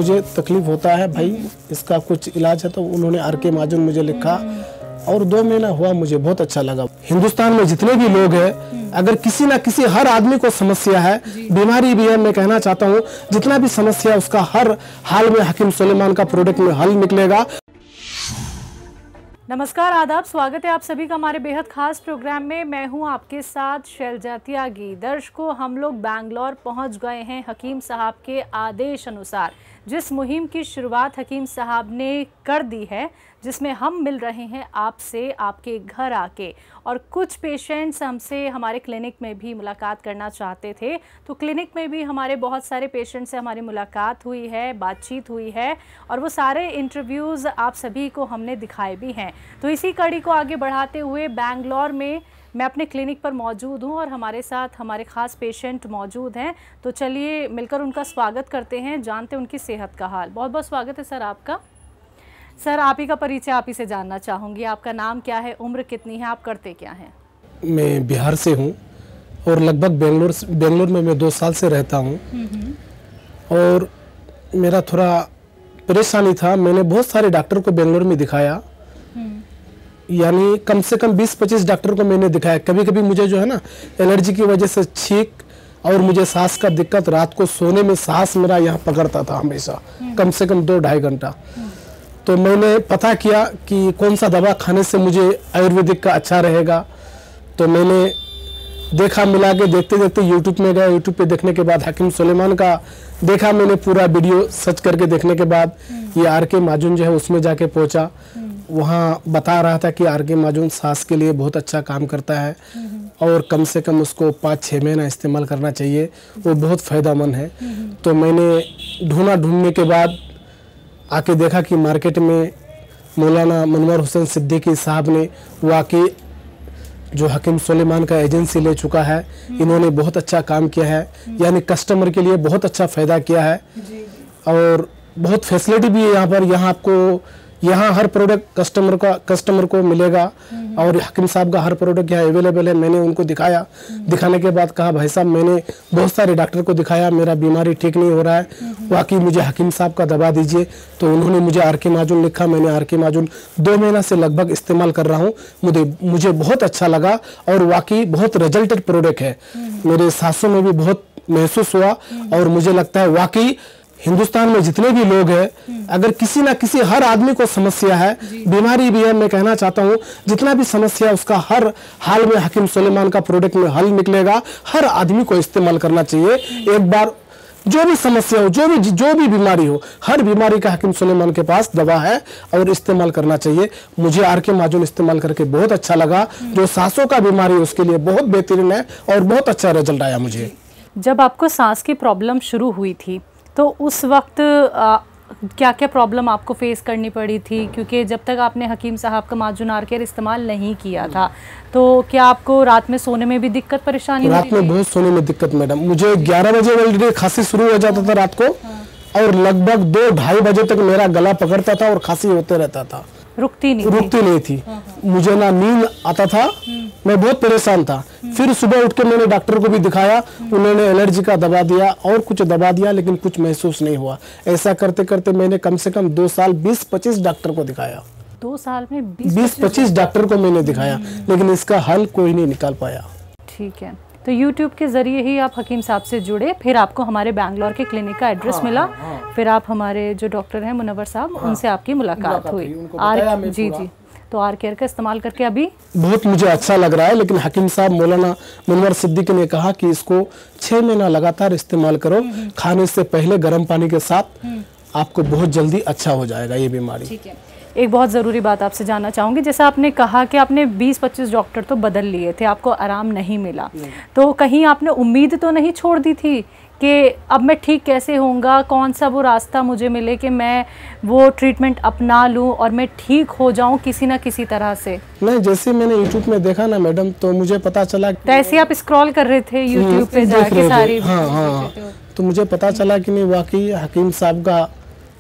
मुझे तकलीफ होता है भाई, इसका कुछ इलाज है, तो उन्होंने आर.के. महाजन मुझे लिखा और 2 महीना हुआ, मुझे बहुत अच्छा लगा। हिंदुस्तान में जितने भी लोग हैं, अगर किसी ना किसी, हर आदमी को समस्या है, बीमारी भी है, मैं कहना चाहता हूँ जितना भी समस्या है उसका हर हाल में हकीम सुलेमान का प्रोडक्ट में हल निकलेगा। नमस्कार, आदाब, स्वागत है आप सभी का हमारे बेहद खास प्रोग्राम में। मैं हूं आपके साथ शैलजा त्यागी। दर्शकों, हम लोग बैंगलोर पहुंच गए हैं हकीम साहब के आदेश अनुसार। जिस मुहिम की शुरुआत हकीम साहब ने कर दी है, जिसमें हम मिल रहे हैं आपसे, आपके घर आके, और कुछ पेशेंट्स हमसे हमारे क्लिनिक में भी मुलाकात करना चाहते थे, तो क्लिनिक में भी हमारे बहुत सारे पेशेंट से हमारी मुलाकात हुई है, बातचीत हुई है, और वो सारे इंटरव्यूज़ आप सभी को हमने दिखाए भी हैं। तो इसी कड़ी को आगे बढ़ाते हुए बैंगलोर में मैं अपने क्लिनिक पर मौजूद हूं और हमारे साथ हमारे ख़ास पेशेंट मौजूद हैं। तो चलिए मिलकर उनका स्वागत करते हैं, जानते हैं उनकी सेहत का हाल। बहुत बहुत स्वागत है सर आपका। सर, आप ही का परिचय आप ही से जानना चाहूँगी। आपका नाम क्या है, उम्र कितनी है, आप करते क्या हैं? मैं बिहार से हूँ और लगभग बेंगलोर में मैं 2 साल से रहता हूँ। और मेरा थोड़ा परेशानी था, मैंने बहुत सारे डॉक्टर को बेंगलोर में दिखाया, यानी कम से कम 20-25 डॉक्टर को मैंने दिखाया। कभी कभी मुझे जो है ना एलर्जी की वजह से छींक और मुझे सांस का दिक्कत, रात को सोने में सांस मेरा यहाँ पकड़ता था हमेशा, कम से कम 2-2.5 घंटा। तो मैंने पता किया कि कौन सा दवा खाने से मुझे आयुर्वेदिक का अच्छा रहेगा। तो मैंने देखा, मिला के देखते देखते यूट्यूब में गया। यूट्यूब पे देखने के बाद हकीम सुलेमान का देखा मैंने पूरा वीडियो सर्च करके देखने के बाद ये आर.के. महाजन जो है उसमें जाके पहुंचा। वहाँ बता रहा था कि आर.के. महाजन सांस के लिए बहुत अच्छा काम करता है और कम से कम उसको 5-6 महीना इस्तेमाल करना चाहिए, वो बहुत फ़ायदेमंद है। तो मैंने ढूंढने के बाद आके देखा कि मार्केट में मौलाना मनवर हुसैन सिद्दीकी साहब ने वाकई जो हकीम सुलेमान का एजेंसी ले चुका है, इन्होंने बहुत अच्छा काम किया है, यानी कस्टमर के लिए बहुत अच्छा फ़ायदा किया है और बहुत फैसिलिटी भी है यहाँ पर। यहाँ हर प्रोडक्ट कस्टमर को मिलेगा और हकीम साहब का हर प्रोडक्ट यहाँ अवेलेबल है। मैंने उनको दिखाया, दिखाने के बाद कहा भाई साहब मैंने बहुत सारे डॉक्टर को दिखाया, मेरा बीमारी ठीक नहीं हो रहा है, वाकई मुझे हकीम साहब का दवा दीजिए। तो उन्होंने मुझे आर.के. महाजन लिखा, मैंने आर.के. महाजन 2 महीना से लगभग इस्तेमाल कर रहा हूँ, मुझे बहुत अच्छा लगा और वाकई बहुत रिजल्टेड प्रोडक्ट है। मेरे सांसों में भी बहुत महसूस हुआ और मुझे लगता है वाकई हिंदुस्तान में जितने भी लोग हैं, अगर किसी ना किसी, हर आदमी को समस्या है, बीमारी भी है, मैं कहना चाहता हूँ जितना भी समस्या है उसका हर हाल में हकीम सुलेमान का प्रोडक्ट में हल निकलेगा। हर आदमी को इस्तेमाल करना चाहिए। एक बार जो भी समस्या हो, जो भी बीमारी हो, हर बीमारी का हकीम सुलेमान के पास दवा है और इस्तेमाल करना चाहिए। मुझे आर.के. महाजन इस्तेमाल करके बहुत अच्छा लगा। जो सांसों का बीमारी है उसके लिए बहुत बेहतरीन है और बहुत अच्छा रिजल्ट आया मुझे। जब आपको सांस की प्रॉब्लम शुरू हुई थी तो उस वक्त क्या क्या प्रॉब्लम आपको फेस करनी पड़ी थी? क्योंकि जब तक आपने हकीम साहब का माजुन आर.के. इस्तेमाल नहीं किया था, तो क्या आपको रात में सोने में भी दिक्कत परेशानी? रात में बहुत सोने में दिक्कत मैडम, मुझे 11 बजे ऑलरेडी खांसी शुरू हो जाता था रात को और लगभग 2-2.5 बजे तक मेरा गला पकड़ता था और खांसी होते रहता था, रुकती नहीं थी। मुझे ना नींद आता था, मैं बहुत परेशान था। फिर सुबह उठ के मैंने डॉक्टर को भी दिखाया, उन्होंने एलर्जी का दवा दिया और कुछ दवा दिया, लेकिन कुछ महसूस नहीं हुआ। ऐसा करते करते मैंने कम से कम 2 साल 20-25 डॉक्टर को दिखाया। 2 साल में 20-25 डॉक्टर को मैंने दिखाया, लेकिन इसका हल कोई नहीं निकाल पाया। ठीक है, तो YouTube के ज़रिए ही आप हकीम साहब से जुड़े, फिर आपको हमारे बैंगलोर के क्लिनिक का एड्रेस मिला, फिर आप हमारे जो डॉक्टर हैं मुनव्वर साहब, उनसे आपकी मुलाकात हुई। जी, तो आर.के. का इस्तेमाल करके अभी बहुत मुझे अच्छा लग रहा है। लेकिन हकीम साहब मौलाना मनवर सिद्दीकी ने कहा कि इसको 6 महीना लगातार इस्तेमाल करो, खाने से पहले गर्म पानी के साथ, आपको बहुत जल्दी अच्छा हो जाएगा ये बीमारी। ठीक है, एक बहुत ज़रूरी बात आपसे जानना चाहूँगी। जैसा आपने कहा कि आपने 20-25 डॉक्टर तो बदल लिए थे, आपको आराम नहीं मिला, तो कहीं आपने उम्मीद तो नहीं छोड़ दी थी कि अब मैं ठीक कैसे होऊंगा, कौन सा वो रास्ता मुझे मिले कि मैं वो ट्रीटमेंट अपना लूं और मैं ठीक हो जाऊं किसी ना किसी तरह से? नहीं, जैसे मैंने यूट्यूब में देखा ना मैडम, तो मुझे पता चला। तो ऐसे आप स्क्रॉल कर रहे थे यूट्यूब पे जाके सारी? हाँ, तो मुझे पता चला कि नहीं, वाकई हकीम साहब का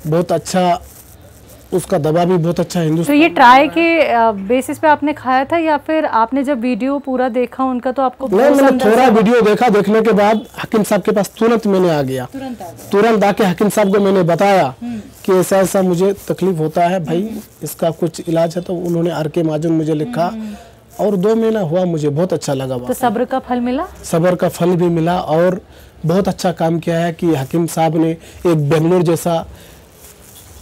बहुत अच्छा उसका दवा भी बहुत अच्छा है। तो हिंदुस्तान ये ट्राई के बेसिस पे आपने खाया था या फिर आपने जब वीडियो पूरा देखा उनका तो आपको नहीं, मैंने थोड़ा वीडियो देखा, देखने के बाद हकीम साहब के पास तुरंत मैंने आ गया, तुरंत आके हकीम साहब को मैंने बताया कि ऐसा ऐसा मुझे तकलीफ होता है भाई, इसका कुछ इलाज है। तो उन्होंने आर.के. महाजन मुझे लिखा और 2 महीना हुआ, मुझे बहुत अच्छा लगा। तो सब्र का फल मिला? सब्र का फल भी मिला और बहुत अच्छा काम किया है कि हकीम साहब ने एक बेंगलोर जैसा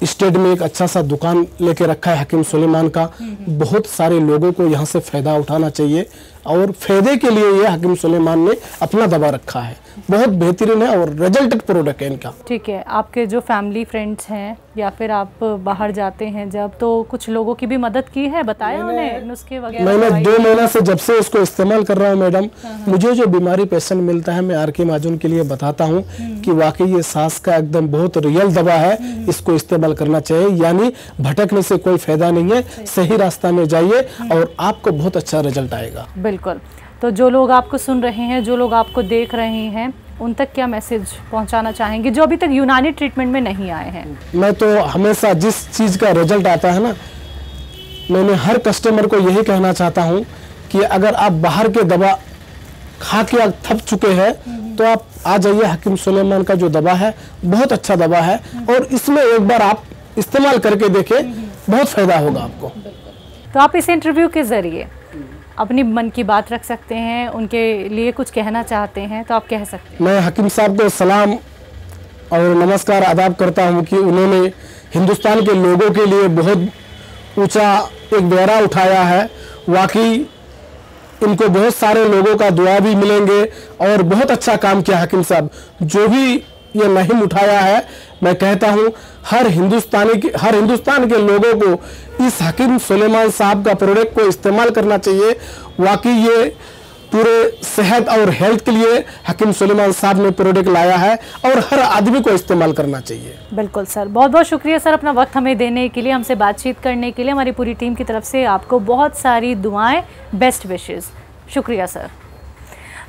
स्टेट में एक अच्छा सा दुकान लेके रखा है हकीम सुलेमान का। बहुत सारे लोगों को यहाँ से फ़ायदा उठाना चाहिए और फ़ायदे के लिए ये हकीम सुलेमान ने अपना दवा रखा है। बहुत बेहतरीन है और रिजल्टेड प्रोडक्ट है इनका। ठीक है, आपके जो फैमिली फ्रेंड्स हैं या फिर आप बाहर जाते हैं जब, तो कुछ लोगों की भी मदद की है, बताया उन्हें नुस्खे वगैरह? मैंने 2 महीना से जब से इसको इस्तेमाल कर रहा हूँ मैडम, मुझे जो बीमारी पेशेंट मिलता है मैं आर.के. महाजन के लिए बताता हूँ कि वाकई ये सांस का एकदम बहुत रियल दवा है, इसको इस्तेमाल करना चाहिए। यानी भटकने से कोई फायदा नहीं है, सही रास्ता में जाइए और आपको बहुत अच्छा रिजल्ट आएगा। बिल्कुल। तो जो लोग आपको सुन रहे हैं, जो लोग आपको देख रहे हैं, उन तक क्या मैसेज पहुंचाना चाहेंगे जो अभी तक यूनानी ट्रीटमेंट में नहीं आए हैं? मैं तो हमेशा जिस चीज़ का रिजल्ट आता है ना, मैंने हर कस्टमर को यही कहना चाहता हूं कि अगर आप बाहर के दवा खा के थक चुके हैं तो आप आ जाइए, हकीम सुलेमान का जो दवा है बहुत अच्छा दवा है और इसमें एक बार आप इस्तेमाल करके देखें, बहुत फायदा होगा आपको। तो आप इस इंटरव्यू के जरिए अपनी मन की बात रख सकते हैं, उनके लिए कुछ कहना चाहते हैं तो आप कह सकते हैं। मैं हकीम साहब को सलाम और नमस्कार आदाब करता हूं कि उन्होंने हिंदुस्तान के लोगों के लिए बहुत ऊंचा एक बेड़ा उठाया है। वाकई इनको बहुत सारे लोगों का दुआ भी मिलेंगे और बहुत अच्छा काम किया हकीम साहब। जो भी ये मुहिम उठाया है, मैं कहता हूं हर हिंदुस्तान के लोगों को इस हकीम सुलेमान साहब का प्रोडक्ट को इस्तेमाल करना चाहिए। वाकई ये पूरे सेहत और हेल्थ के लिए हकीम सुलेमान साहब ने प्रोडक्ट लाया है और हर आदमी को इस्तेमाल करना चाहिए। बिल्कुल सर, बहुत बहुत शुक्रिया सर अपना वक्त हमें देने के लिए, हमसे बातचीत करने के लिए। हमारी पूरी टीम की तरफ से आपको बहुत सारी दुआएं, बेस्ट विशेस। शुक्रिया सर।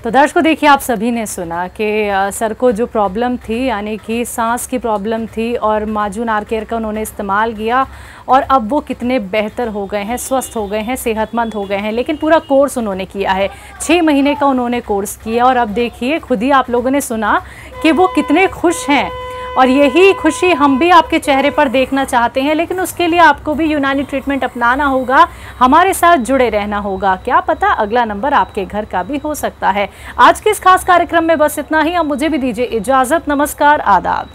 तो दर्शकों देखिए, आप सभी ने सुना कि सर को जो प्रॉब्लम थी यानी कि सांस की प्रॉब्लम थी और माजून आर केयर का उन्होंने इस्तेमाल किया और अब वो कितने बेहतर हो गए हैं, स्वस्थ हो गए हैं, सेहतमंद हो गए हैं। लेकिन पूरा कोर्स उन्होंने किया है, 6 महीने का उन्होंने कोर्स किया और अब देखिए खुद ही आप लोगों ने सुना कि वो कितने खुश हैं और यही खुशी हम भी आपके चेहरे पर देखना चाहते हैं। लेकिन उसके लिए आपको भी यूनानी ट्रीटमेंट अपनाना होगा, हमारे साथ जुड़े रहना होगा। क्या पता अगला नंबर आपके घर का भी हो सकता है। आज के इस खास कार्यक्रम में बस इतना ही। अब मुझे भी दीजिए इजाज़त। नमस्कार, आदाब।